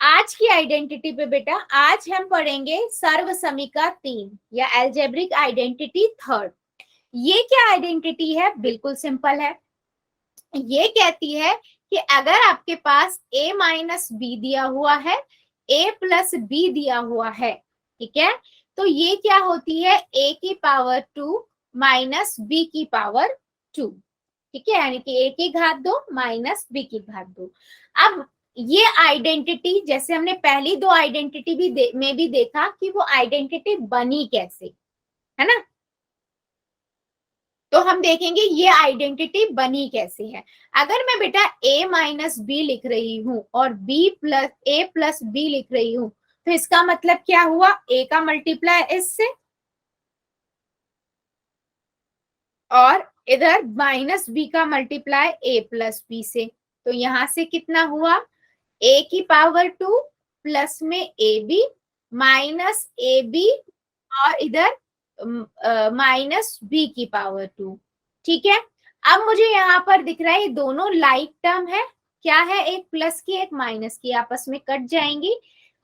आज की आइडेंटिटी पे बेटा आज हम पढ़ेंगे सर्वसमिका 3 या एल्जेब्रिक आइडेंटिटी थर्ड। ये क्या आइडेंटिटी है? बिल्कुल सिंपल है। ये कहती है कि अगर आपके पास a माइनस बी दिया हुआ है, a प्लस बी दिया हुआ है, ठीक है, तो ये क्या होती है? a की पावर 2 माइनस बी की पावर 2, ठीक है, यानी कि a की घात 2 माइनस बी की घात 2। अब ये आइडेंटिटी, जैसे हमने पहली दो आइडेंटिटी में भी देखा कि वो आइडेंटिटी बनी कैसे, है ना, तो हम देखेंगे ये आइडेंटिटी बनी कैसे है। अगर मैं बेटा a माइनस बी लिख रही हूं और b plus a plus b लिख रही हूं, तो इसका मतलब क्या हुआ? a का मल्टीप्लाई इससे और इधर माइनस बी का मल्टीप्लाई a प्लस बी से, तो यहां से कितना हुआ? a की पावर 2 प्लस में a b minus a b और इधर माइनस बी की पावर 2, ठीक है। अब मुझे यहाँ पर दिख रहा है ये दोनों लाइक टर्म है, क्या है? एक प्लस की एक माइनस की, आपस में कट जाएंगी,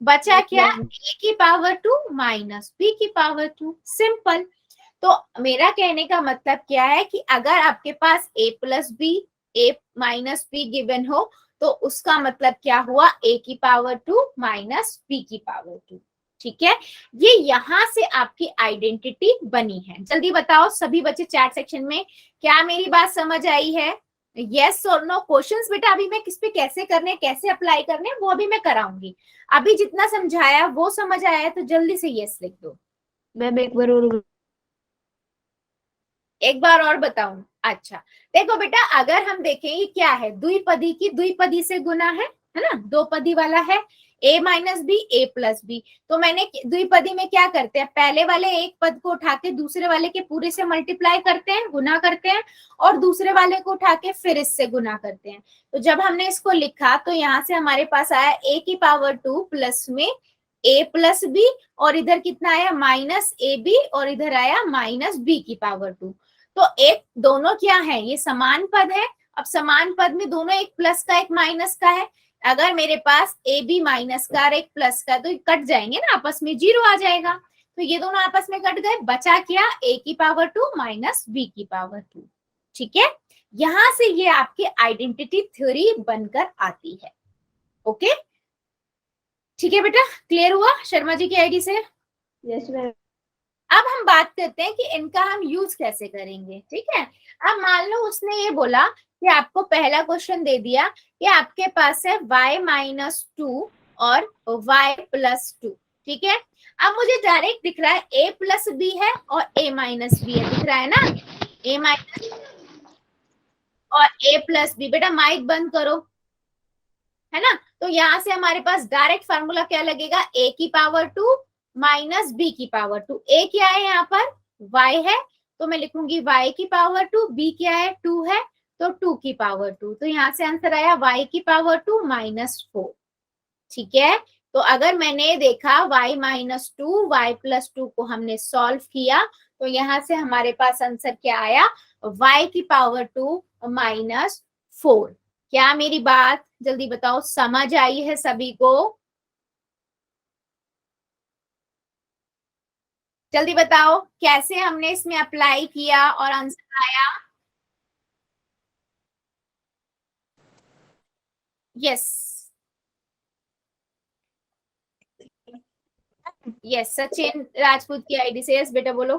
बचा क्या? ए की पावर 2 माइनस बी की पावर 2, सिंपल। तो मेरा कहने का मतलब क्या है कि अगर आपके पास a plus B a minus b given हो, तो उसका मतलब क्या हुआ? a की पावर 2 माइनस बी की पावर 2, ठीक है। ये यहां से आपकी आइडेंटिटी बनी है। जल्दी बताओ सभी बच्चे चैट सेक्शन में, क्या मेरी बात समझ आई है? यस और नो क्वेश्चंस बेटा अभी मैं किस पे कैसे करने, कैसे अप्लाई करने, वो अभी मैं कराऊंगी। अभी जितना समझाया वो समझ आया है तो जल्दी से यस लिख दो। मैम एक बार और। एक बार और बताऊं? अच्छा, देखो बेटा अगर हम देखें ये क्या है, द्विपदी की द्विपदी से गुना है ना, दो पदी वाला है, a minus b a plus b. तो मैंने द्विपदी में क्या करते हैं, पहले वाले एक पद को उठा के दूसरे वाले के पूरे से मल्टीप्लाई करते हैं, गुना करते हैं, और दूसरे वाले को उठा के फिर इससे गुना करते हैं। तो जब हमने इसको लिखा तो यहाँ से हमारे पास आया a की पावर 2 प्लस में a प्लस बी, और इधर कितना आया? माइनस ए बी, और इधर आया माइनस बी की पावर 2। तो एक दोनों क्या है? ये समान पद है। अब समान पद में दोनों एक प्लस का एक माइनस का है। अगर मेरे पास ए बी माइनस का और एक प्लस का, तो कट जाएंगे ना आपस में, जीरो आ जाएगा। तो ये दोनों आपस में कट गए, बचा क्या? ए की पावर 2 माइनस बी की पावर 2, ठीक है। यहां से ये आपकी आइडेंटिटी थ्योरी बनकर आती है। ओके, ठीक है बेटा, क्लियर हुआ शर्मा जी की आईडी से? Yes ma'am. अब हम बात करते हैं कि इनका हम यूज कैसे करेंगे, ठीक है। अब मान लो उसने ये बोला कि आपको पहला क्वेश्चन दे दिया कि आपके पास है y माइनस 2 और y प्लस 2, ठीक है। अब मुझे डायरेक्ट दिख रहा है a प्लस बी है और a माइनस बी है, दिख रहा है ना, a माइनस और a प्लस बी। बेटा माइक बंद करो, है ना। तो यहां से हमारे पास डायरेक्ट फार्मूला क्या लगेगा? a की पावर 2 माइनस बी की पावर 2। a क्या है यहाँ पर? y है, तो मैं लिखूंगी y की पावर 2, b क्या है? 2 है, तो 2 की पावर 2। तो यहाँ से आंसर आया y की पावर 2 माइनस 4, ठीक है। तो अगर मैंने देखा y माइनस 2 y प्लस 2 को हमने सॉल्व किया, तो यहाँ से हमारे पास आंसर क्या आया? y की पावर 2 माइनस 4। क्या मेरी बात जल्दी बताओ समझ आई है सभी को? जल्दी बताओ कैसे हमने इसमें अप्लाई किया और आंसर आया? यस, यस सचिन राजपूत की आईडी से यस बेटा बोलो।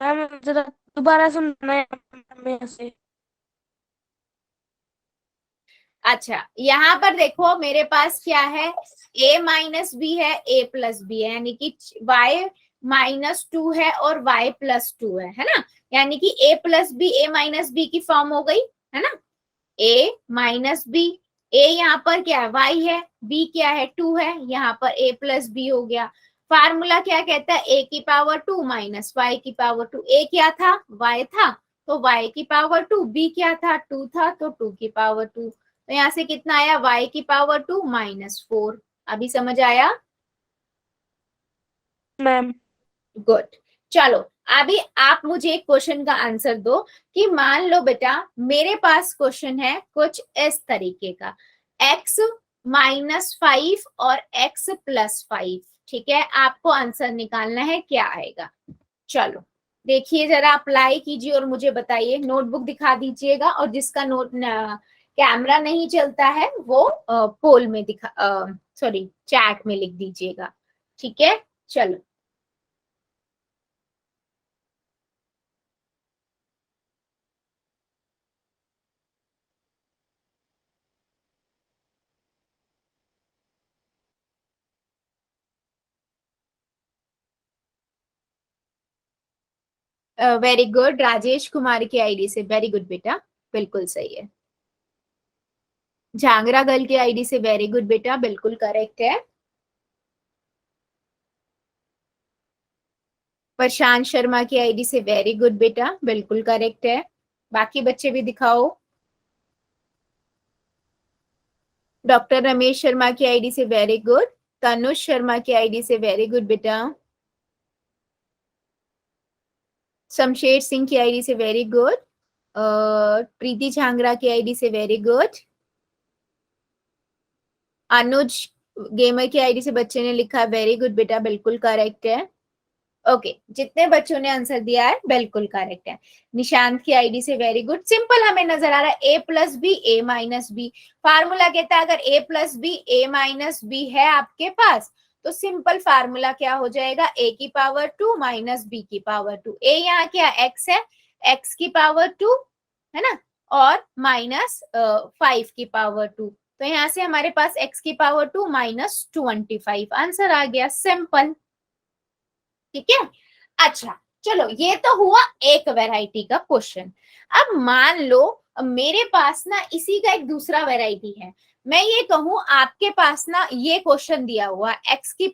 मैम जरा दोबारा सुनना है मेरे से। अच्छा, यहाँ पर देखो मेरे पास क्या है? a माइनस बी है, a प्लस बी है, यानी कि y माइनस 2 है और y प्लस 2 है ना, यानी कि a plus B a minus b की फॉर्म हो गई, है ना। a माइनस बी, a यहाँ पर क्या है? y है, b क्या है? 2 है, यहाँ पर a प्लस बी हो गया। फार्मूला क्या कहता है? a की पावर 2 माइनस y की पावर 2। a क्या था? y था, तो y की पावर 2, b क्या था? 2 था, तो 2 की पावर 2। तो यहाँ से कितना आया? y की पावर 2 माइनस 4। अभी समझ आया? Ma'am good. चलो अभी आप मुझे एक क्वेश्चन का आंसर दो कि मान लो बेटा मेरे पास क्वेश्चन है कुछ इस तरीके का, x -5 और x+5। ठीक है, आपको आंसर निकालना है, क्या आएगा। चलो देखिए जरा, अप्लाई कीजिए और मुझे बताइए, नोटबुक दिखा दीजिएगा, और जिसका नोट कैमरा नहीं चलता है वो पोल में दिखा, सॉरी चैट में लिख दीजिएगा। ठीक है, चलो। वेरी गुड, राजेश कुमार की आईडी से, वेरी गुड बेटा, बिल्कुल सही है। झांगरा गर्ल की आईडी से, वेरी गुड बेटा, बिल्कुल करेक्ट है। प्रशांत शर्मा की आईडी से, वेरी गुड बेटा, बिल्कुल करेक्ट है। बाकी बच्चे भी दिखाओ। डॉक्टर रमेश शर्मा की आईडी से, वेरी गुड। तनुष शर्मा की आईडी से, वेरी गुड बेटा। शमशेर सिंह की आईडी से, वेरी गुड। प्रीति झांगरा की आईडी से, वेरी गुड। अनुज गेमर की आईडी से बच्चे ने लिखा, वेरी गुड बेटा, बिल्कुल करेक्ट है। ओके, जितने बच्चों ने आंसर दिया है बिल्कुल करेक्ट है। निशांत की आईडी से, वेरी गुड। सिंपल हमें नजर आ रहा है, a+b a-b। फार्मूला कहता है अगर a+b a-b है आपके पास, तो सिंपल फार्मूला क्या हो जाएगा, a⁻² माइनस b⁻²। a यहाँ क्या x है, x⁻², है ना, और -5⁻²। तो यहाँ से हमारे पास x⁻² -25 आंसर आ गया, सिंपल। ठीक है, अच्छा चलो, ये तो हुआ एक वैरायटी का क्वेश्चन। अब मान लो मेरे पास ना इसी का एक दूसरा वैरायटी है। मैं ये कहूं आपके पास ना ये क्वेश्चन दिया हुआ x⁻²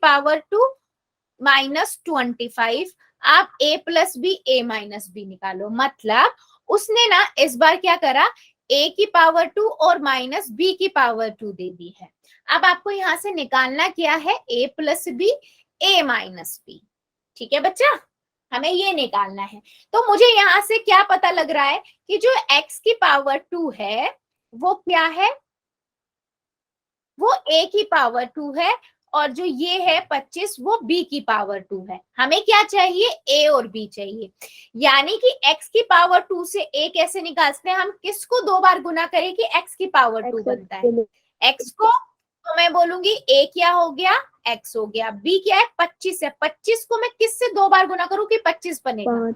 -25, आप a+b a-b निकालो। मतलब उसने ना इस बार क्या करा, a⁻² और -b⁻² दे दी है। अब आपको यहां से निकालना क्या है, a+b a-b। ठीक है बच्चा, हमें ये निकालना है। तो मुझे यहां से क्या पता लग रहा है कि जो x⁻² है वो क्या है, वो a⁻² है, और जो ये है 25 वो b⁻² है। हमें क्या चाहिए, a और b चाहिए। यानी कि x⁻² से a कैसे निकाल सकते हैं हम, किसको दो बार गुना करें कि x⁻² बनता है, x को। तो मैं बोलूंगी a क्या हो गया, x हो गया, b क्या है 25 है, 25 को मैं किससे दो बार गुना करूं कि 25 बनेगा,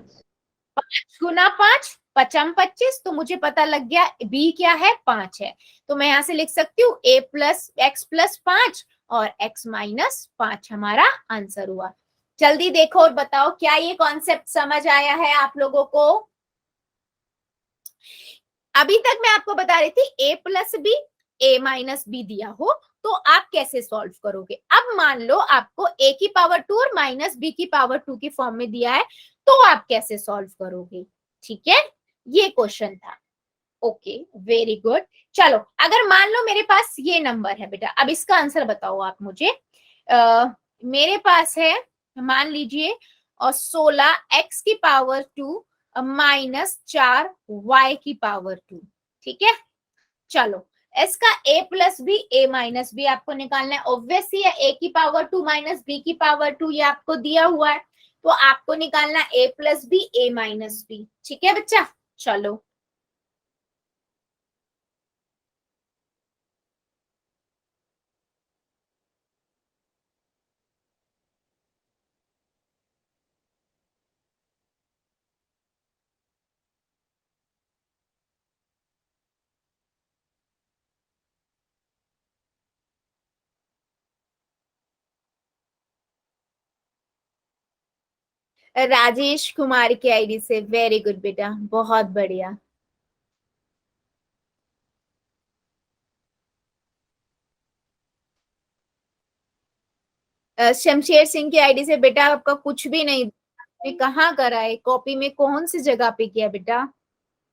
5 × 5 पचम 25। तो मुझे पता लग गया b क्या है, 5 है। तो मैं यहां से लिख सकती हूँ x+5 और x-5 हमारा आंसर हुआ। जल्दी देखो और बताओ, क्या ये कॉन्सेप्ट समझ आया है आप लोगों को। अभी तक मैं आपको बता रही थी a+b a-b दिया हो तो आप कैसे सॉल्व करोगे। अब मान लो आपको a⁻² और -b⁻² की फॉर्म में दिया है, तो आप कैसे सॉल्व करोगे। ठीक है, ये क्वेश्चन था। Okay, very good. चलो, अगर मान लो मेरे पास ये नंबर है बेटा, अब इसका आंसर बताओ आप मुझे। मेरे पास है, मान लीजिए, और 16x⁻² -4y⁻²। ठीक है, चलो इसका a+b a-b आपको निकालना है। ऑब्वियसली a⁻² -b⁻², ये आपको दिया हुआ है, तो आपको निकालना a+b a-b। ठीक है बच्चा, चलो। राजेश कुमार की आईडी से, वेरी गुड बेटा, बहुत बढ़िया। शमशेर सिंह की आईडी से, बेटा आपका कुछ भी नहीं, कहाँ करा है, कॉपी में कौन सी जगह पे किया बेटा,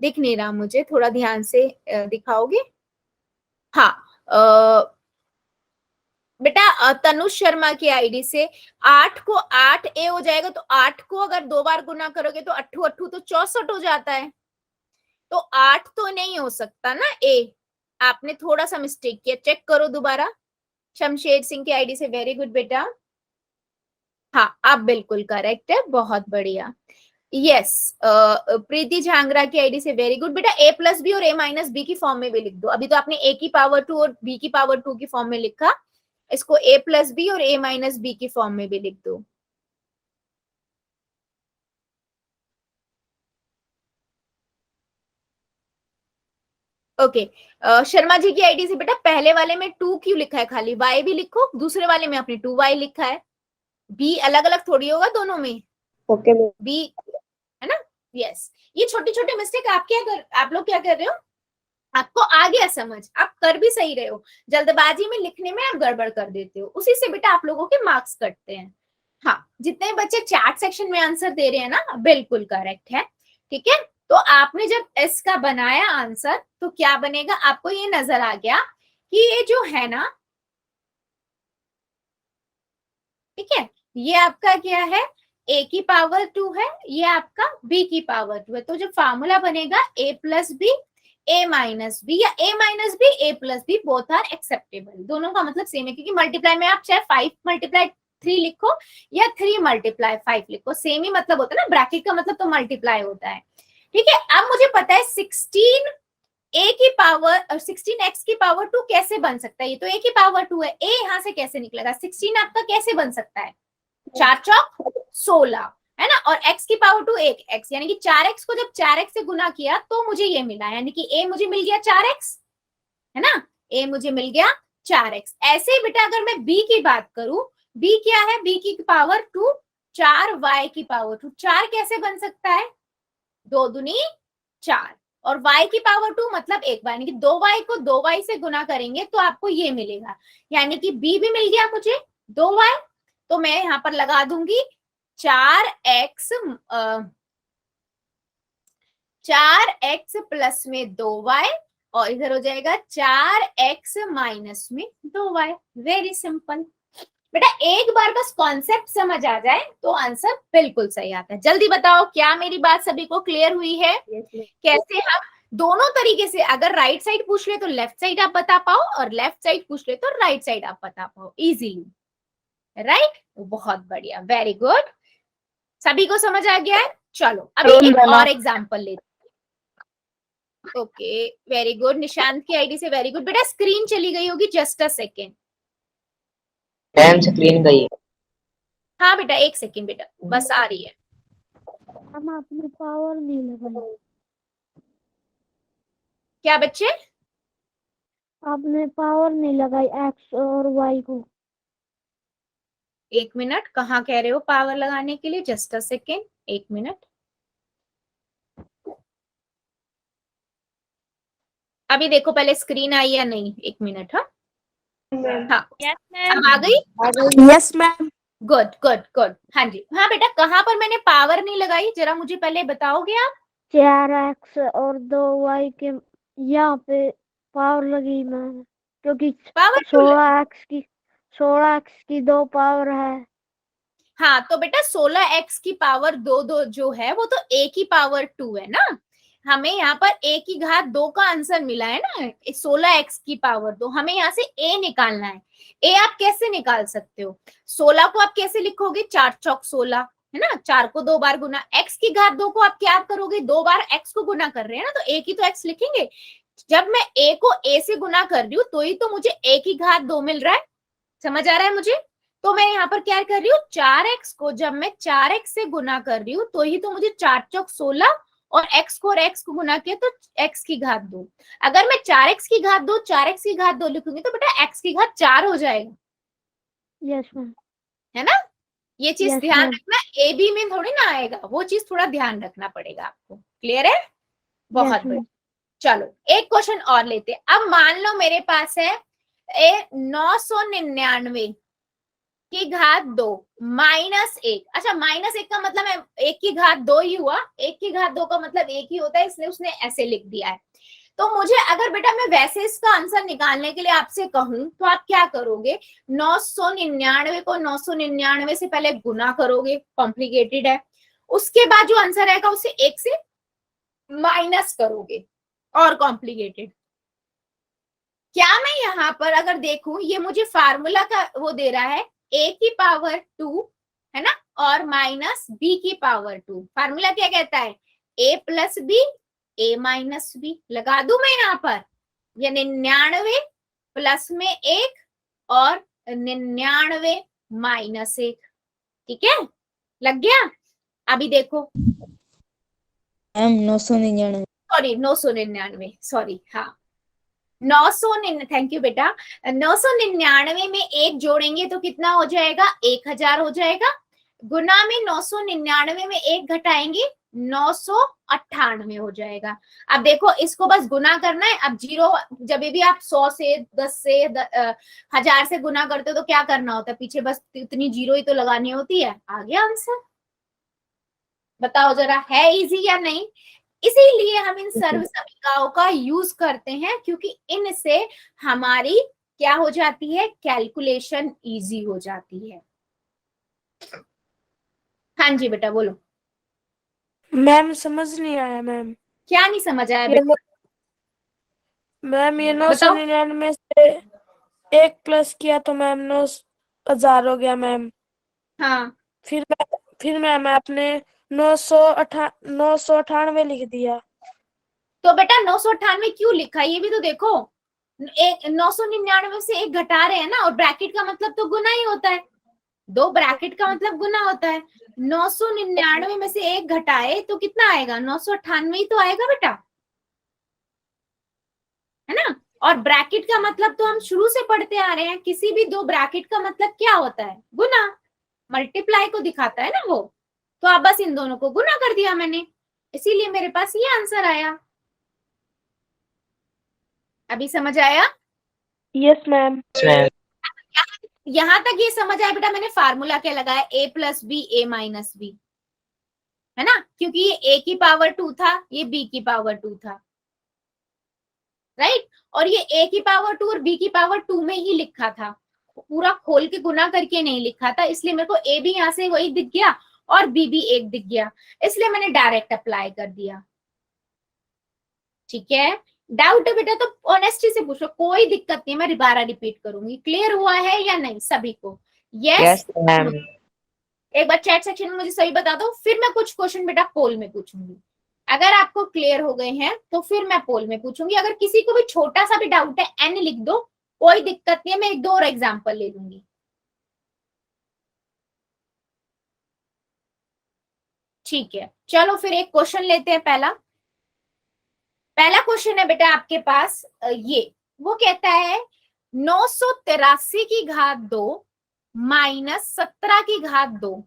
दिख नहीं रहा मुझे, थोड़ा ध्यान से दिखाओगे। हाँ, बेटा तनुष शर्मा की आईडी से 8 को 8 ए हो जाएगा, तो 8 को अगर दो बार गुना करोगे तो 8 8 तो 64 हो जाता है, तो 8 तो नहीं हो सकता ना ए। आपने थोड़ा सा मिस्टेक किया, चेक करो दोबारा। शमशेर सिंह की आईडी से, वेरी गुड बेटा। हाँ, आप बिल्कुल करेक्ट है, बहुत बढ़िया। यस, प्रीति झांगरा की आईडी से, वेरी गुड बेटा। ए प्लस बी और ए माइनस बी की फॉर्म में भी लिख दो। अभी तो आपने ए की पावर 2 और बी की पावर 2 की फॉर्म में लिखा, इसको ए प्लस बी और ए माइनस बी की फॉर्म में भी लिख दो। ओके, शर्मा जी की आईडी से, बेटा पहले वाले में 2 क्यों लिखा है, खाली y भी लिखो, दूसरे वाले में आपने 2y लिखा है। b अलग अलग थोड़ी होगा दोनों में। ओके b है ना। यस, ये छोटी छोटी मिस्टेक आप लोग क्या कर रहे हो, आपको आ गया समझ, आप कर भी सही रहे हो, जल्दबाजी में लिखने में आप गड़बड़ कर देते हो, उसी से बेटा आप लोगों के मार्क्स कटते हैं। हाँ, जितने बच्चे चैट सेक्शन में आंसर दे रहे हैं ना, बिल्कुल करेक्ट है। ठीक है, तो आपने जब एस का बनाया आंसर तो क्या बनेगा, आपको ये नजर आ गया कि ये जो है ना, ठीक है, ये आपका क्या है, a की पावर 2 है, ये आपका b की पावर 2 है। तो जो फार्मूला बनेगा a plus B a minus b, या a minus b a plus b, both are acceptable, दोनों का मतलब सेम है, क्योंकि मल्टीप्लाई में आप चाहे 5 मल्टीप्लाई 3 लिखो या 3 मल्टीप्लाई 5 लिखो, सेम ही मतलब होता है ना, ब्रैकेट का मतलब तो मल्टीप्लाई होता है। ठीक है, अब मुझे पता है 16 a की पावर और 16x की पावर 2 कैसे बन सकता है, ये तो a की पावर 2 है, a यहां से कैसे निकलेगा, 16 आपका कैसे बन सकता है, 4 चौक 16 है ना, और x की पावर 2 एक x, यानी कि 4x को जब 4x से गुना किया तो मुझे ये मिला, यानी कि a मुझे मिल गया 4x, है ना, a मुझे मिल गया 4x। ऐसे ही बेटा अगर मैं b की बात करूं, b क्या है, b की पावर 2, 4y की पावर 2, 4 कैसे बन सकता है, 2 दूनी 4, और y की पावर 2 मतलब एक बार, यानी कि 2y को 2y से गुना करेंगे तो आपको ये मिलेगा, यानी कि b भी मिल गया मुझे 2y। तो मैं यहां पर लगा दूंगी 4x, 4x प्लस में 2y, और इधर हो जाएगा 4x माइनस में 2y। वेरी सिंपल बेटा, एक बार बस कॉन्सेप्ट समझ आ जाए तो आंसर बिल्कुल सही आता है। जल्दी बताओ, क्या मेरी बात सभी को क्लियर हुई है? कैसे हम दोनों तरीके से, अगर राइट साइड पूछ ले तो लेफ्ट साइड आप बता पाओ, और लेफ्ट साइड पूछ ले तो राइट साइड आप बता पाओ इजीली, राइट? बहुत बढ़िया, वेरी गुड, सभी को समझ आ गया है। चलो अभी एक और एग्जाम्पल लेते। ओके, वेरी गुड, निशांत की आईडी से, वेरी गुड बेटा। स्क्रीन चली गई होगी, जस्ट अ सेकेंड। स्क्रीन गई है। हाँ बेटा, एक सेकेंड बेटा, बस आ रही है। हम अपने पावर नहीं लगाई, क्या बच्चे? आपने पावर नहीं लगाई एक्स और वाई को। एक मिनट, कहाँ कह रहे हो पावर लगाने के लिए, जस्ट अ सेकेंड, एक मिनट। अभी देखो पहले स्क्रीन आई या नहीं, एक मिनट। हाँ हाँ, अब आ गई। Yes ma'am. Good good good, हाँ जी, हाँ बेटा, कहाँ पर मैंने पावर नहीं लगाई, जरा मुझे पहले बताओगे आप? 4x और 2y के यहाँ पे पावर लगी मैम, क्योंकि पावर 16x की 2 पावर है। हाँ, तो बेटा 16x की पावर 2 जो है वो तो a की पावर 2 है ना, हमें यहाँ पर a की घात 2 का आंसर मिला है ना, 16x की पावर 2, हमें यहाँ से a निकालना है। a आप कैसे निकाल सकते हो, 16 को आप कैसे लिखोगे, 4 चौक 16, है ना, 4 को 2 बार गुना, x की घात 2 को आप क्या करोगे, 2 बार x को गुना कर रहे हैं ना, तो a की तो x लिखेंगे। जब मैं a को a से गुना कर रही हूँ तो ही तो मुझे a की घात 2 मिल रहा है, समझ आ रहा है मुझे? तो मैं यहाँ पर क्या कर रही हूँ, 4x को जब मैं 4x से गुना कर रही हूँ तो ही तो मुझे 4 चौक 16, और x को और x को गुना किया तो x की घात 2। अगर मैं 4x की घात 2 4x की घात 2 लिखूंगी तो बेटा x की घात 4 हो जाएगा, यस मैम। है ना। ये चीज Yes, ध्यान ma'am. रखना, ए बी में थोड़ी ना आएगा, वो चीज थोड़ा ध्यान रखना पड़ेगा आपको। क्लियर है? बहुत Yes, बढ़िया। ma'am. चलो एक क्वेश्चन और लेते हैं। अब मान लो मेरे पास है 999 की घात 2 -1। अच्छा, -1 का मतलब है 1 की घात 2 ही हुआ, 1 की घात 2 का मतलब 1 ही होता है, इसलिए उसने ऐसे लिख दिया है। तो मुझे अगर बेटा मैं वैसे इसका आंसर निकालने के लिए आपसे कहूं तो आप क्या करोगे, 999 को 999 से पहले गुना करोगे, कॉम्प्लिकेटेड है, उसके बाद जो आंसर आएगा उसे 1 से माइनस करोगे, और कॉम्प्लिकेटेड। क्या मैं यहाँ पर अगर देखूं, ये मुझे फार्मूला का वो दे रहा है a की पावर 2 है ना, और माइनस b की पावर 2। फार्मूला क्या कहता है, a plus B a minus b. लगा दूं मैं यहाँ पर, ये 99 प्लस में 1 और 99 माइनस 1। ठीक है, लग गया। अभी देखो, मैम 999। सॉरी 999, सॉरी, हाँ 999, थैंक यू बेटा। 999 में एक जोड़ेंगे तो कितना हो जाएगा, 1000 हो जाएगा। गुना में 999 में एक घटाएंगे 998 हो जाएगा। अब देखो, इसको बस गुना करना है। अब जीरो, जब भी आप 100 से 10 से 1000 से गुना करते हो तो क्या करना होता है, पीछे बस इतनी जीरो ही तो लगानी होती है। आ गया आंसर। बताओ जरा, है इजी या नहीं। इसीलिए हम इन सर्व समीकरणों का यूज करते हैं, क्योंकि इनसे हमारी क्या हो जाती है, कैलकुलेशन इजी हो जाती है। हाँ जी बेटा बोलो। मैम समझ नहीं आया मैम। क्या नहीं समझ आया ये बेटा, मैम ये बताओ। 999 से एक प्लस किया तो मैम 9,000 हो गया मैम। हाँ, फिर मैम आपने 998 लिख दिया। तो बेटा 998 क्यों लिखा, ये भी तो देखो। एक 999 से एक घटा रहे हैं ना, और ब्रैकेट का मतलब तो गुना ही होता है। दो ब्रैकेट का मतलब गुना होता है। 999 में से एक घटाए तो कितना आएगा, 998 ही तो आएगा बेटा, है ना। और ब्रैकेट का मतलब तो हम शुरू से पढ़ते आ रहे हैं, किसी भी दो ब्रैकेट का मतलब क्या होता है, गुना, मल्टीप्लाई को दिखाता है ना वो। तो अब बस इन दोनों को गुना कर दिया मैंने, इसीलिए मेरे पास ये आंसर आया। अभी समझ आया। Yes ma'am. यहां तक ये समझ आया बेटा, मैंने फार्मूला क्या लगाया, a plus B a minus b, है ना, क्योंकि ये a की पावर 2 था, ये b की पावर 2 था, राइट। और ये a की पावर 2 और b की पावर 2 में ही लिखा था, पूरा खोल के गुना करके नहीं लिखा था, इसलिए मेरे को a भी यहां से वही दिख गया और b भी एक दिख गया, इसलिए मैंने डायरेक्ट अप्लाई कर दिया। ठीक है, डाउट है बेटा तो ऑनेस्टी से पूछो, कोई दिक्कत नहीं, मैं दोबारा रिपीट करूंगी। क्लियर हुआ है या नहीं सभी को, यस मैम। एक बार चैट सेक्शन में मुझे सही बता दो, फिर मैं कुछ क्वेश्चन बेटा पोल में पूछूंगी। अगर आपको क्लियर हो गए हैं तो फिर मैं पोल में पूछूंगी। अगर किसी को भी छोटा सा भी डाउट है, एन लिख दो, कोई दिक्कत नहीं है, मैं एक दो और एग्जाम्पल ले लूंगी। ठीक है, चलो फिर एक क्वेश्चन लेते हैं। पहला क्वेश्चन है बेटा आपके पास, ये वो कहता है 983 की घात 2 माइनस 17 की घात 2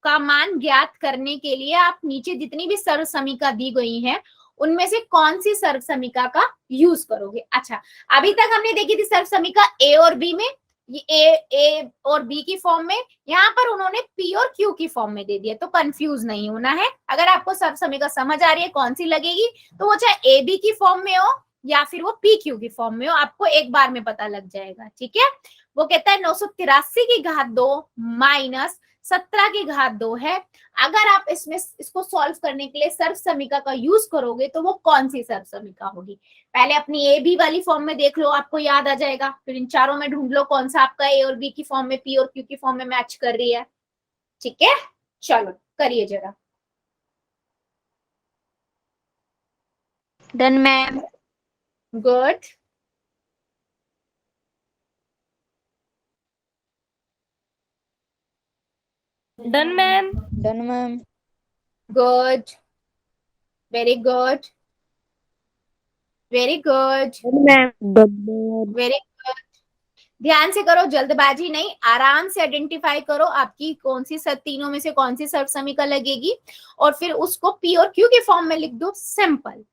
का मान ज्ञात करने के लिए आप नीचे जितनी भी सर्व समीका दी गई हैं उनमें से कौन सी सर्व समीका का यूज करोगे। अच्छा, अभी तक हमने देखी थी सर्व समीका ए और बी में, ये ए और बी की फॉर्म में, यहाँ पर उन्होंने पी और क्यू की फॉर्म में दे दिया, तो कंफ्यूज नहीं होना है। अगर आपको सर्व समीका समझ आ रही है कौन सी लगेगी, तो वो चाहे ए बी की फॉर्म में हो या फिर वो पी क्यू की फॉर्म में हो, आपको एक बार में पता लग जाएगा। ठीक है, वो कहता है 983 की घात 2 माइनस 17 की घात 2 है। अगर आप इसको सॉल्व करने के लिए सर्व समीका का यूज करोगे तो वो कौन सी सर्व समीका होगी। पहले अपनी ए बी वाली फॉर्म में देख लो, आपको याद आ जाएगा, फिर इन चारों में ढूंढ लो कौन सा आपका ए और बी की फॉर्म में, पी और क्यू की फॉर्म में मैच कर रही है। ठीक है, चलो करिए जरा। Done ma'am. Good, done ma'am. Done ma'am. Good, very good, very good, ma'am. Very good. ध्यान से करो, जल्दबाजी नहीं, आराम से आइडेंटिफाई करो आपकी कौन सी तीनों में से कौन सी सर्व समीका लगेगी, और फिर उसको पी और क्यू के फॉर्म में लिख दो, simple.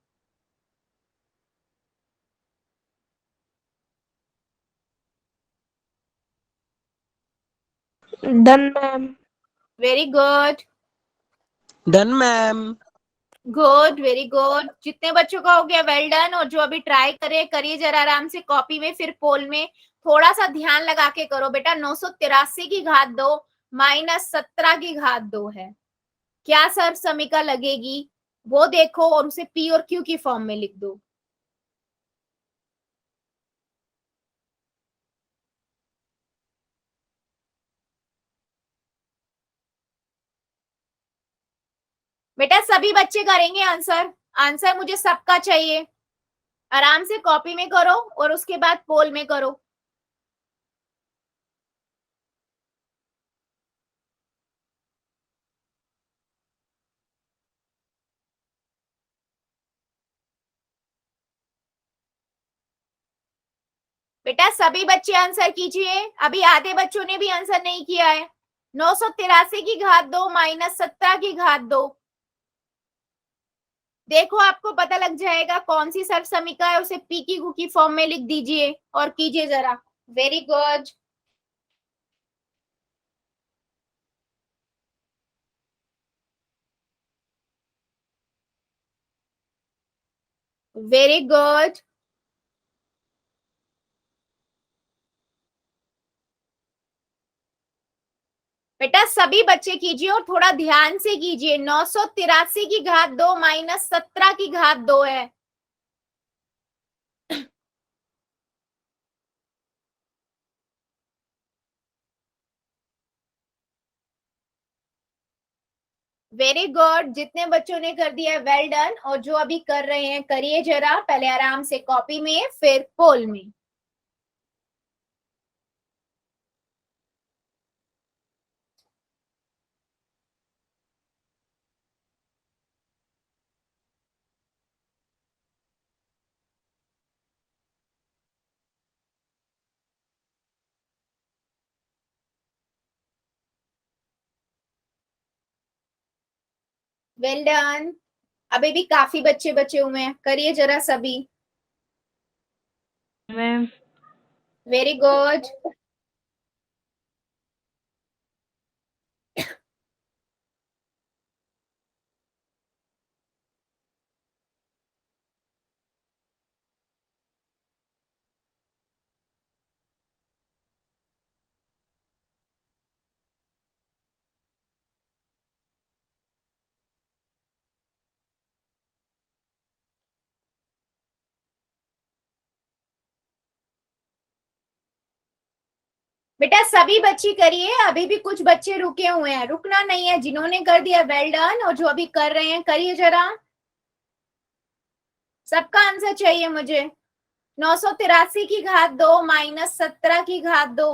Done ma'am. Very good, done ma'am. Good, very good. जितने बच्चों का हो गया वेल डन, और जो अभी ट्राई करे करिए जरा आराम से कॉपी में, फिर पोल में थोड़ा सा ध्यान लगा के करो बेटा। 983 की घात 2 माइनस 17 की घात 2 है, क्या सर्व समीका लगेगी वो देखो और उसे पी और क्यू की फॉर्म में लिख दो। बेटा सभी बच्चे करेंगे आंसर, आंसर मुझे सबका चाहिए। आराम से कॉपी में करो और उसके बाद पोल में करो। बेटा सभी बच्चे आंसर कीजिए, अभी आधे बच्चों ने भी आंसर नहीं किया है। 983 की घात 2 माइनस 17 की घात 2। देखो आपको पता लग जाएगा कौन सी सर्व समीकरण है, उसे पी की की फॉर्म में लिख दीजिए और कीजिए जरा। Very good. Very good. बेटा सभी बच्चे कीजिए और थोड़ा ध्यान से कीजिए। 983 की घात 2 माइनस 17 की घात 2 है। वेरी गुड, जितने बच्चों ने कर दिया वेल डन, और जो अभी कर रहे हैं करिए जरा, पहले आराम से कॉपी में फिर पोल में। Well done. अभी भी काफी बच्चे बचे हुए हैं, करिए जरा सभी। Ma'am very good. बेटा सभी बच्चे करिए, अभी भी कुछ बच्चे रुके हुए हैं, रुकना नहीं है। जिन्होंने कर दिया वेल डन, और जो अभी कर रहे हैं करिए जरा। सबका आंसर चाहिए मुझे। 983 की घात 2 माइनस 17 की घात 2।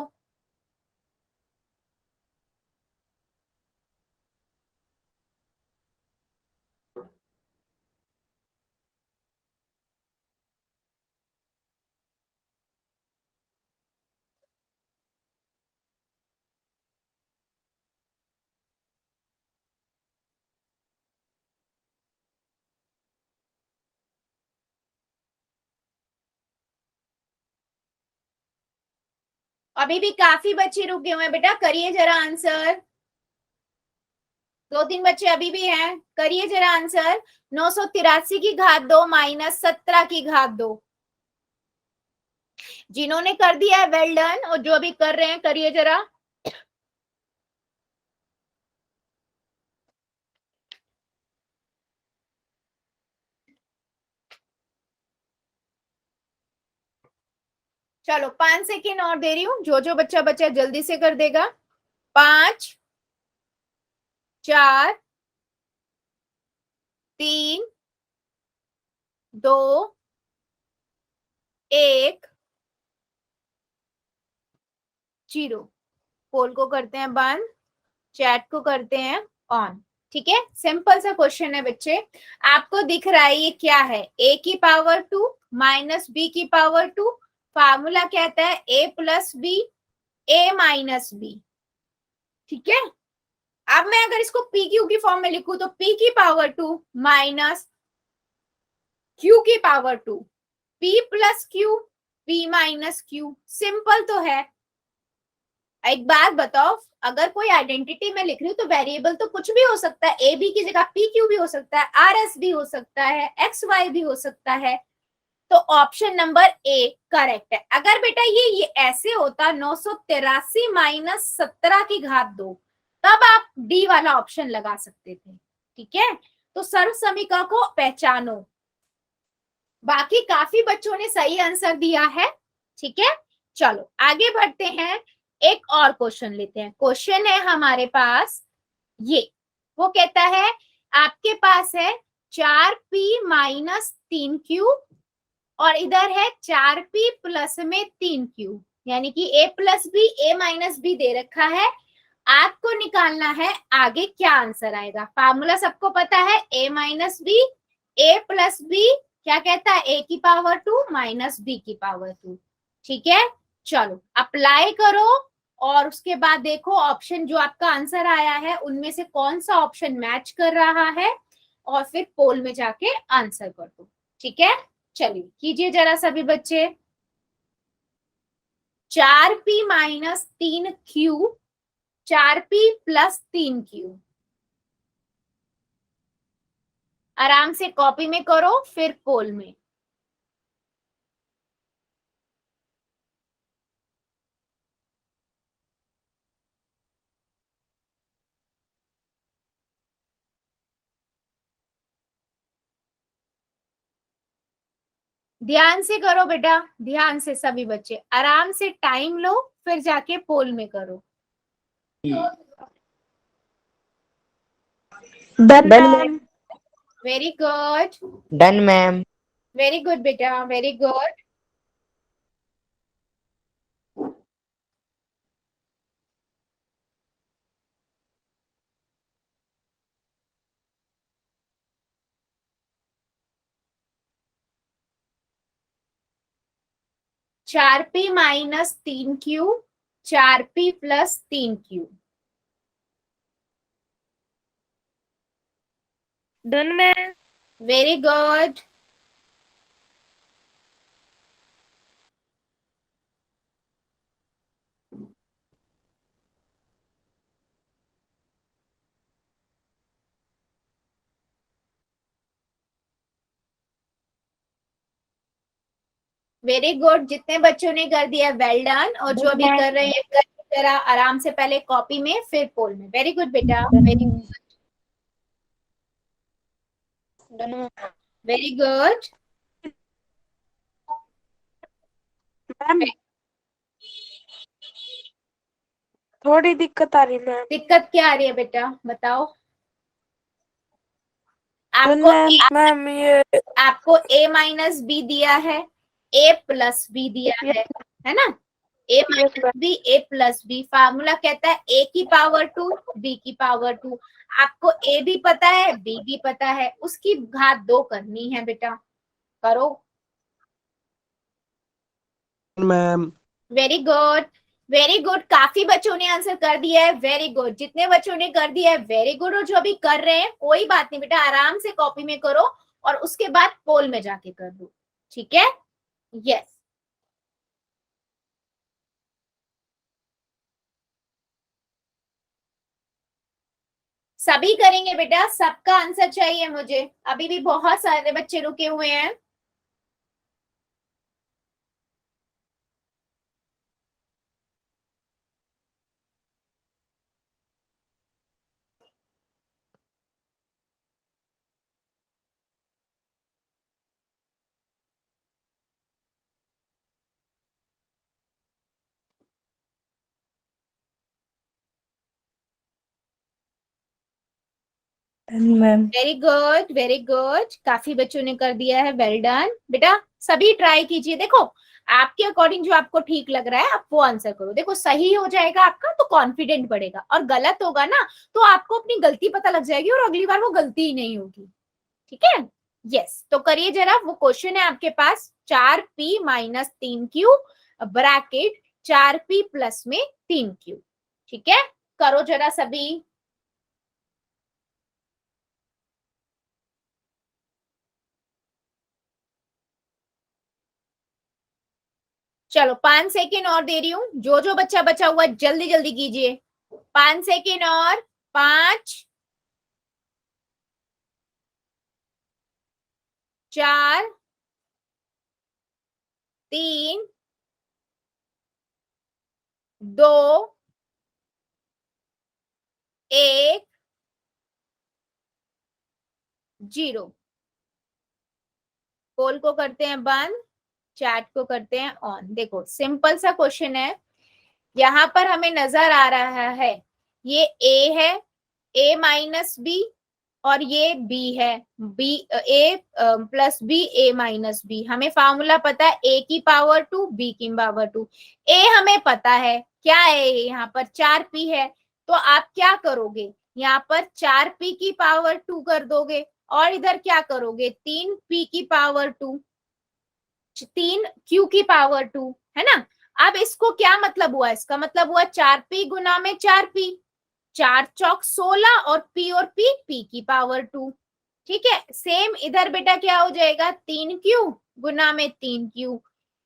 अभी भी काफी बच्चे रुके हुए हैं, बेटा करिए जरा आंसर। 2-3 बच्चे अभी भी हैं, करिए जरा आंसर। 983 की घात 2 माइनस 17 की घात 2। जिन्होंने कर दिया है वेल डन, और जो अभी कर रहे हैं करिए जरा। चलो 5 सेकेंड और दे रही हूँ, जो जो बच्चा बच्चा जल्दी से कर देगा। 5 4 3 2 1 0। पोल को करते हैं बंद, चैट को करते हैं ऑन। ठीक है, सिंपल सा क्वेश्चन है बच्चे। आपको दिख रहा है ये क्या है? a की पावर 2 माइनस b की पावर 2। फार्मूला कहता है a plus B a minus b. ठीक है, अब मैं अगर इसको पी क्यू की फॉर्म में लिखूं तो p की पावर 2 माइनस q की power 2, p plus Q p minus Q. Simple तो है। एक बात बताओ, अगर कोई आइडेंटिटी में लिख रही हूँ तो वेरिएबल तो कुछ भी हो सकता है। ए बी की जगह पी क्यू भी हो सकता है, आर एस भी हो सकता है, एक्स वाई भी हो सकता है। तो ऑप्शन नंबर ए करेक्ट है। अगर बेटा ये ऐसे होता 983 माइनस 17 की घात 2, तब आप डी वाला ऑप्शन लगा सकते थे। ठीक है, तो सर्व समीकरण को पहचानो। बाकी काफी बच्चों ने सही आंसर दिया है। ठीक है, चलो आगे बढ़ते हैं, एक और क्वेश्चन लेते हैं। क्वेश्चन है हमारे पास ये, वो कहता है आपके पास है 4p-3q और इधर है 4p प्लस में 3q, यानी कि a plus B a minus B दे रखा है। आपको निकालना है आगे क्या आंसर आएगा। फार्मूला सबको पता है, a minus b, a plus b क्या कहता है, a की पावर 2 माइनस b की पावर 2। ठीक है, चलो अप्लाई करो और उसके बाद देखो ऑप्शन जो आपका आंसर आया है उनमें से कौन सा ऑप्शन मैच कर रहा है और फिर पोल में जाके आंसर कर दो। ठीक है, चलिए कीजिए जरा सभी बच्चे। 4p-3q, 4p plus 3q। आराम से कॉपी में करो फिर पोल में। ध्यान से करो बेटा, ध्यान से सभी बच्चे, आराम से टाइम लो फिर जाके पोल में करो। Done ma'am. Very good, done ma'am. Very good बेटा, वेरी गुड। चार P minus 3q, 4p plus 3q। Done ma'am. Very good. Very good, जितने बच्चों ने कर दिया वेल डन, और जो अभी कर रहे हैं जरा आराम से पहले कॉपी में फिर पोल में। वेरी गुड बेटा, वेरी वेरी गुड। मैम थोड़ी दिक्कत आ रही मैम। दिक्कत क्या आ रही है बेटा, बताओ। डन आपको मैम ये आपको a माइनस बी दिया है, a प्लस बी दिया है ना। a minus b a plus b, formula कहता है a की पावर 2 b की पावर 2। आपको a भी पता है b भी पता है, उसकी घात 2 करनी है बेटा, करो। Ma'am. Very good, very good. काफी बच्चों ने आंसर कर दिया है, वेरी गुड। जितने बच्चों ने कर दिया है वेरी गुड, और जो अभी कर रहे हैं कोई बात नहीं बेटा, आराम से कॉपी में करो और उसके बाद पोल में जाके कर दो। ठीक है, यस। सभी करेंगे बेटा, सबका आंसर चाहिए मुझे, अभी भी बहुत सारे बच्चे रुके हुए हैं। Ma'am. Very good, very good. काफी बच्चों ने कर दिया है, वेल डन बेटा। सभी ट्राई कीजिए, देखो आपके अकॉर्डिंग जो आपको ठीक लग रहा है आप वो आंसर करो। देखो सही हो जाएगा आपका तो कॉन्फिडेंट बढ़ेगा, और गलत होगा ना तो आपको अपनी गलती पता लग जाएगी और अगली बार वो गलती ही नहीं होगी। ठीक है, यस। तो करिए जरा, वो क्वेश्चन है आपके पास 4p-3q ब्रैकेट 4p प्लस में 3q। ठीक है, करो जरा सभी। चलो 5 सेकेंड और दे रही हूँ, जो जो बच्चा बचा हुआ जल्दी जल्दी कीजिए। 5 सेकेंड और, 5, 4, 3, 2, 1, 0। पोल को करते हैं बंद, चैट को करते हैं ऑन। देखो सिंपल सा क्वेश्चन है, यहाँ पर हमें नजर आ रहा है ये a है, a माइनस बी और ये b है, b a plus b a minus b। हमें फॉर्मूला पता है a की पावर 2 b की पावर 2। a हमें पता है क्या है, यहाँ पर 4p है, तो आप क्या करोगे, यहाँ पर 4p की पावर 2 कर दोगे और इधर क्या करोगे 3p की पावर 2, 3q की पावर 2, है ना। अब इसको क्या मतलब हुआ, इसका मतलब हुआ 4p गुना में 4p, 4 चौक 16 और p और p की पावर 2। ठीक है, सेम इधर बेटा क्या हो जाएगा 3q गुना में 3q,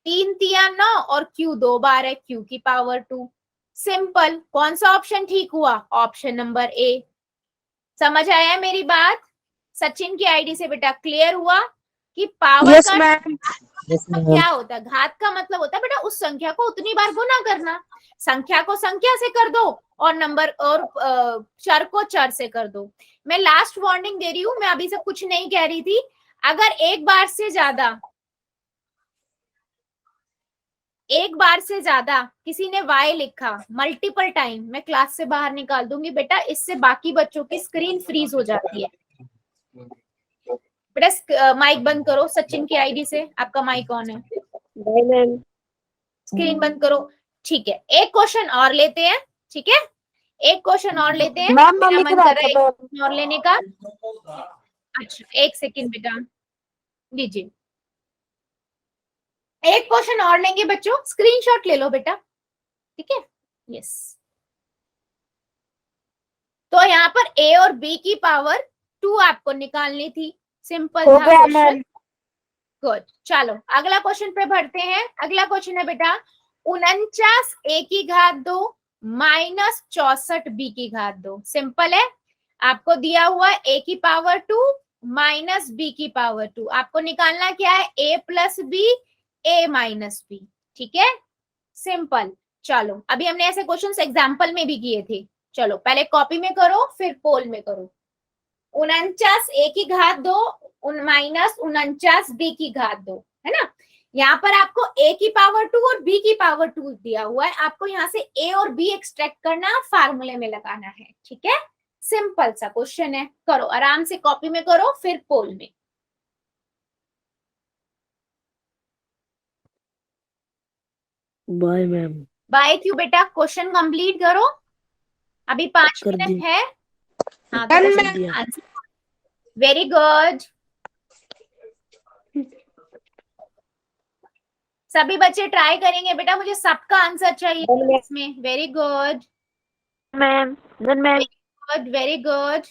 3 तिया 9 और q 2 बार है q की पावर 2। सिंपल, कौन सा ऑप्शन ठीक हुआ, ऑप्शन नंबर ए। समझ आया मेरी बात, सचिन की आईडी से बेटा क्लियर हुआ कि पावर यस का मैम। Yes ma'am. क्या होता है, घात का मतलब होता है बेटा उस संख्या को उतनी बार गुना करना, संख्या को संख्या से कर दो और नंबर और चर को चर से कर दो। मैं लास्ट वार्निंग दे रही हूँ, मैं अभी से कुछ नहीं कह रही थी, अगर एक बार से ज्यादा किसी ने y लिखा मल्टीपल टाइम, मैं क्लास से बाहर निकाल दूंगी बेटा, इससे बाकी बच्चों की स्क्रीन फ्रीज हो जाती है। बेटा माइक बंद करो, सचिन की आईडी से आपका माइक ऑन है, बाय मैम। स्क्रीन बंद करो। ठीक है, एक क्वेश्चन और लेते हैं, ठीक है, एक क्वेश्चन और लेते हैं, मैम मेरा मम्मी को मन कर बात रहा है एक करो। क्वेश्चन और लेने का। अच्छा एक सेकंड बेटा, लीजिए एक क्वेश्चन और लेंगे बच्चों, स्क्रीनशॉट ले लो बेटा, ठीक है। यस, तो यहाँ पर a और b की पावर 2 आपको निकालनी थी, सिंपल हो था गया क्वेश्चन। मैम। गुड, चलो अगला क्वेश्चन पे बढ़ते हैं। अगला क्वेश्चन है बेटा 49 a की घात 2 माइनस 64 b की घात 2। सिंपल है, आपको दिया हुआ a की पावर 2 माइनस b की पावर 2, आपको निकालना क्या है a plus b a minus b, ठीक है, सिंपल। चलो अभी हमने ऐसे क्वेश्चंस एग्जाम्पल में भी किए थे, चलो पहले कॉपी में करो फिर पोल में करो। 49 a की घात 2 माइनस 49 b की घात 2, है ना। यहाँ पर आपको a की पावर 2 और b की पावर 2 दिया हुआ है, आपको यहाँ से a और b एक्सट्रैक्ट करना, फार्मूले में लगाना है, ठीक है। सिंपल सा क्वेश्चन है, करो आराम से, कॉपी में करो फिर पोल में। Bye ma'am. बाय क्यों बेटा, क्वेश्चन कंप्लीट करो, अभी 5 कर मिनट दी। है। हाँ तो मैम क्वेश्चन का आंसर, वेरी गुड, सभी बच्चे ट्राई करेंगे बेटा, मुझे सबका आंसर चाहिए इसमें। Very good ma'am. Done ma'am. Good, very good.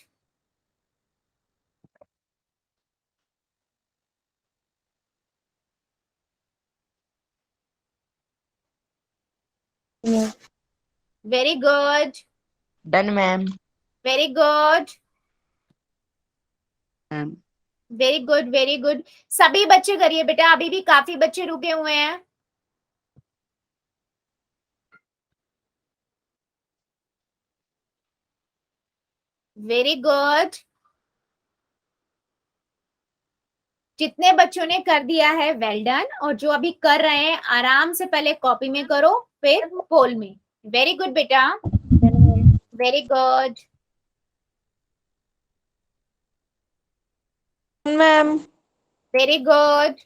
Very good, done ma'am. Very good, ma'am. Very good, very good. सभी बच्चे करिए बेटा, अभी भी काफी बच्चे रुके हुए हैं। वेरी गुड, जितने बच्चों ने कर दिया है वेल डन, और जो अभी कर रहे हैं आराम से पहले कॉपी में करो फिर पोल में। वेरी गुड बेटा, very good, ma'am. Very good,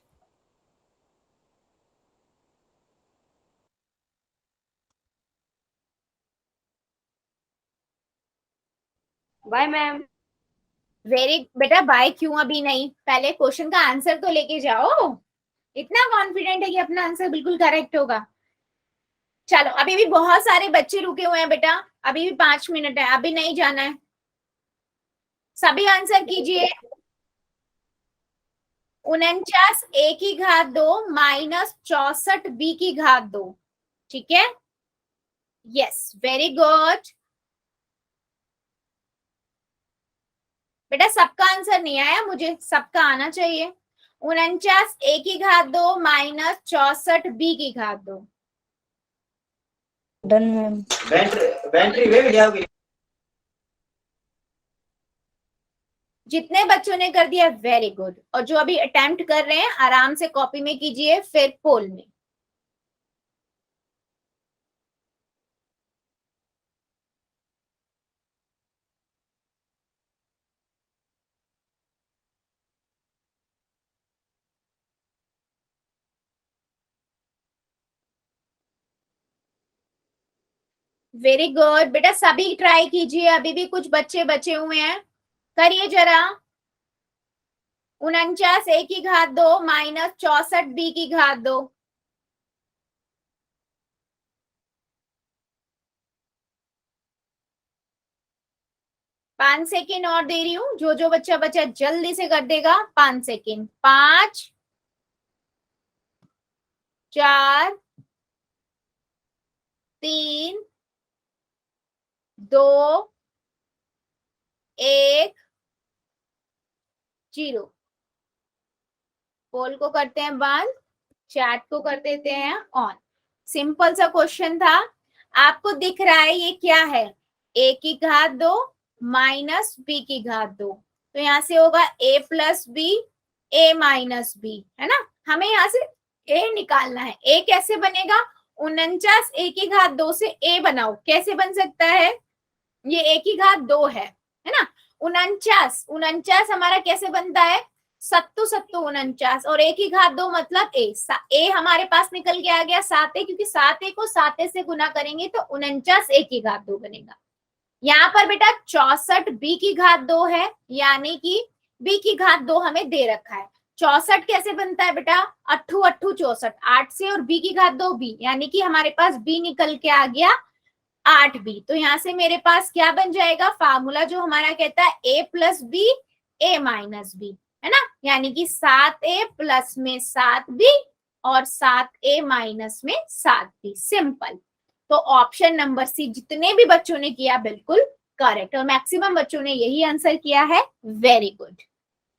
bye ma'am. Very बेटा बाय क्यों अभी नहीं, पहले क्वेश्चन का आंसर तो लेके जाओ, इतना कॉन्फिडेंट है कि अपना आंसर बिल्कुल करेक्ट होगा। चलो अभी भी बहुत सारे बच्चे रुके हुए हैं बेटा, अभी भी 5 मिनट है, अभी नहीं जाना है, सभी आंसर कीजिए। 49 a की घात 2 माइनस 64 b की घात 2, ठीक है। यस, वेरी गुड बेटा, सबका आंसर नहीं आया, मुझे सबका आना चाहिए। 49 a की घात 2 माइनस 64 b की घात 2। Done ma'am. बैटरी वे भी जाओगी। जितने बच्चों ने कर दिया वेरी गुड, और जो अभी अटेम्प्ट कर रहे हैं आराम से कॉपी में कीजिए फिर पोल में। वेरी गुड बेटा, सभी ट्राई कीजिए, अभी भी कुछ बच्चे बचे हुए हैं, करिए जरा। 49 a की घात 2 माइनस 64 b की घात 2। पांच सेकेंड और दे रही हूं, जो बच्चा बच्चा जल्दी से कर देगा। 5 सेकेंड। 5 4 3 2 1 0। पोल को करते हैं बंद, चैट को कर देते हैं ऑन। सिंपल सा क्वेश्चन था, आपको दिख रहा है ये क्या है, a की घात 2 माइनस b की घात 2। तो यहाँ से होगा a plus B a minus b, है ना। हमें यहाँ से a निकालना है। a कैसे बनेगा, 49 a की घात 2 से a बनाओ, कैसे बन सकता है, ये a की घात 2 है ना। 49 हमारा कैसे बनता है, 7 7 49, और a की घात 2 मतलब a हमारे पास निकल के आ गया 7a, क्योंकि 7a को 7a से गुना करेंगे तो 49 a की घात 2 बनेगा। यहाँ पर बेटा 64 b की घात 2 है, यानी कि b की घात 2 हमें दे रखा है। 64 कैसे बनता है बेटा, 8 8 64, 8 से, और b की घात 2 b, यानी कि हमारे पास b निकल के आ गया 8b। तो यहाँ से मेरे पास क्या बन जाएगा, फार्मूला जो हमारा कहता है a plus B a minus b, है ना। यानी कि 7a प्लस में 7b और 7a माइनस में 7b। सिंपल। तो ऑप्शन नंबर सी जितने भी बच्चों ने किया बिल्कुल करेक्ट, और मैक्सिमम बच्चों ने यही आंसर किया है। Very good.